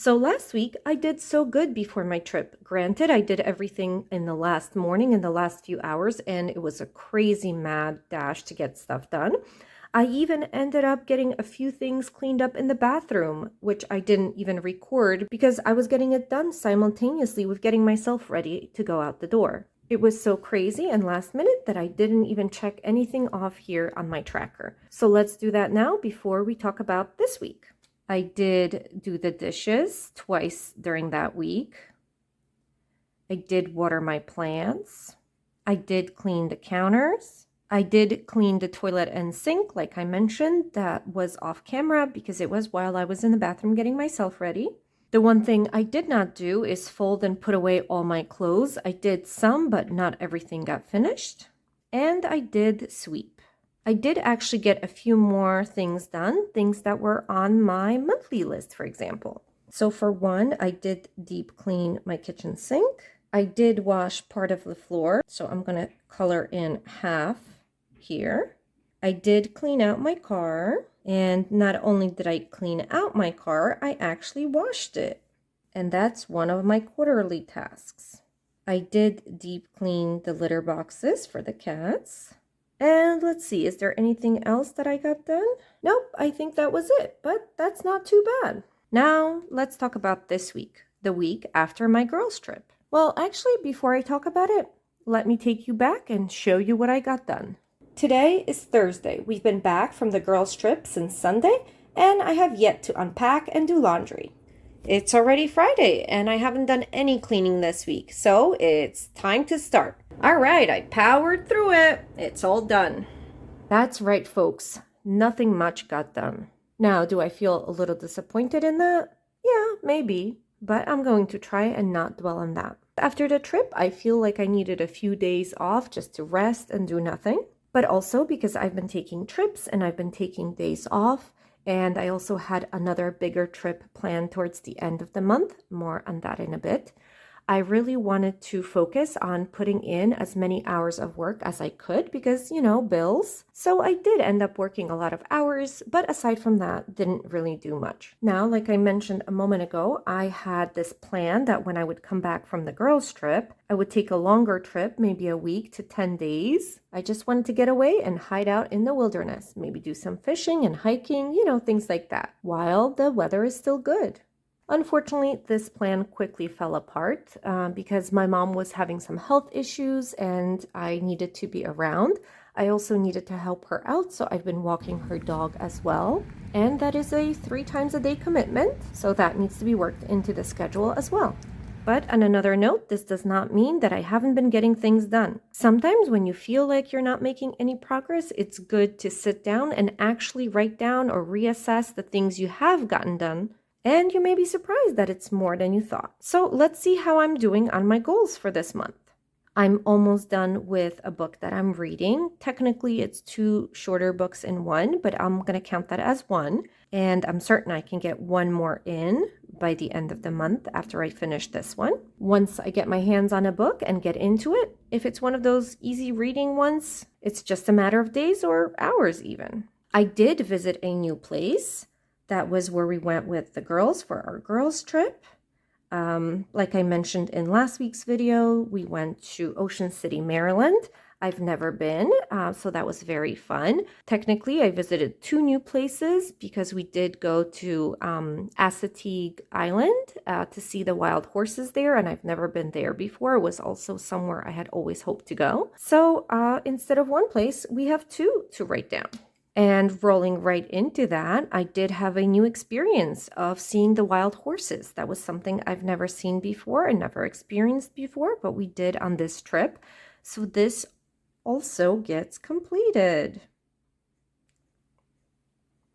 So last week I did so good before my trip. Granted, I did everything in the last morning, in the last few hours, and it was a crazy mad dash to get stuff done. I even ended up getting a few things cleaned up in the bathroom, which I didn't even record because I was getting it done simultaneously with getting myself ready to go out the door. It was so crazy and last minute that I didn't even check anything off here on my tracker. So let's do that now before we talk about this week. I did do the dishes twice during that week. I did water my plants. I did clean the counters. I did clean the toilet and sink, like I mentioned. That was off camera because it was while I was in the bathroom getting myself ready. The one thing I did not do is fold and put away all my clothes. I did some, but not everything got finished. And I did sweep. I did actually get a few more things done, things that were on my monthly list, for example. So for one, I did deep clean my kitchen sink. I did wash part of the floor, so I'm going to color in half here. I did clean out my car, and not only did I clean out my car, I actually washed it. And that's one of my quarterly tasks. I did deep clean the litter boxes for the cats. And let's see, is there anything else that I got done? Nope, I think that was it, but that's not too bad. Now, let's talk about this week, the week after my girls' trip. Well, actually, before I talk about it, let me take you back and show you what I got done. Today is Thursday. We've been back from the girls' trip since Sunday, and I have yet to unpack and do laundry. It's already Friday, and I haven't done any cleaning this week, so it's time to start. All right, I powered through it. It's all done. That's right, folks. Nothing much got done. Now, do I feel a little disappointed in that? Yeah, maybe, but I'm going to try and not dwell on that. After the trip, I feel like I needed a few days off just to rest and do nothing, but also because I've been taking trips and I've been taking days off. And I also had another bigger trip planned towards the end of the month. More on that in a bit. I really wanted to focus on putting in as many hours of work as I could because, bills. So I did end up working a lot of hours, but aside from that, didn't really do much. Now, like I mentioned a moment ago, I had this plan that when I would come back from the girls' trip, I would take a longer trip, maybe a week to 10 days. I just wanted to get away and hide out in the wilderness, maybe do some fishing and hiking, things like that, while the weather is still good. Unfortunately, this plan quickly fell apart because my mom was having some health issues and I needed to be around. I also needed to help her out, so I've been walking her dog as well. And that is a 3 times a day commitment, so that needs to be worked into the schedule as well. But on another note, this does not mean that I haven't been getting things done. Sometimes when you feel like you're not making any progress, it's good to sit down and actually write down or reassess the things you have gotten done. And you may be surprised that it's more than you thought. So let's see how I'm doing on my goals for this month. I'm almost done with a book that I'm reading. Technically, it's 2 shorter books in one, but I'm going to count that as one. And I'm certain I can get one more in by the end of the month after I finish this one. Once I get my hands on a book and get into it, if it's one of those easy reading ones, it's just a matter of days or hours even. I did visit a new place. That was where we went with the girls for our girls' trip. Like I mentioned in last week's video, we went to Ocean City, Maryland. I've never been, so that was very fun. Technically, I visited 2 new places because we did go to Assateague Island to see the wild horses there, and I've never been there before. It was also somewhere I had always hoped to go. So instead of 1 place, we have 2 to write down. And rolling right into that, I did have a new experience of seeing the wild horses. That was something I've never seen before and never experienced before, but we did on this trip. So this also gets completed.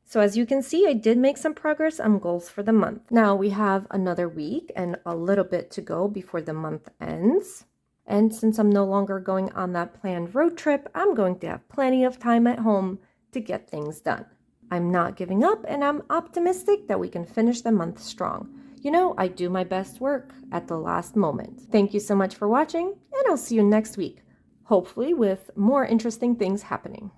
So as you can see, I did make some progress on goals for the month. Now we have another week and a little bit to go before the month ends. And since I'm no longer going on that planned road trip, I'm going to have plenty of time at home to get things done. I'm not giving up and I'm optimistic that we can finish the month strong. I do my best work at the last moment. Thank you so much for watching, and I'll see you next week, hopefully with more interesting things happening.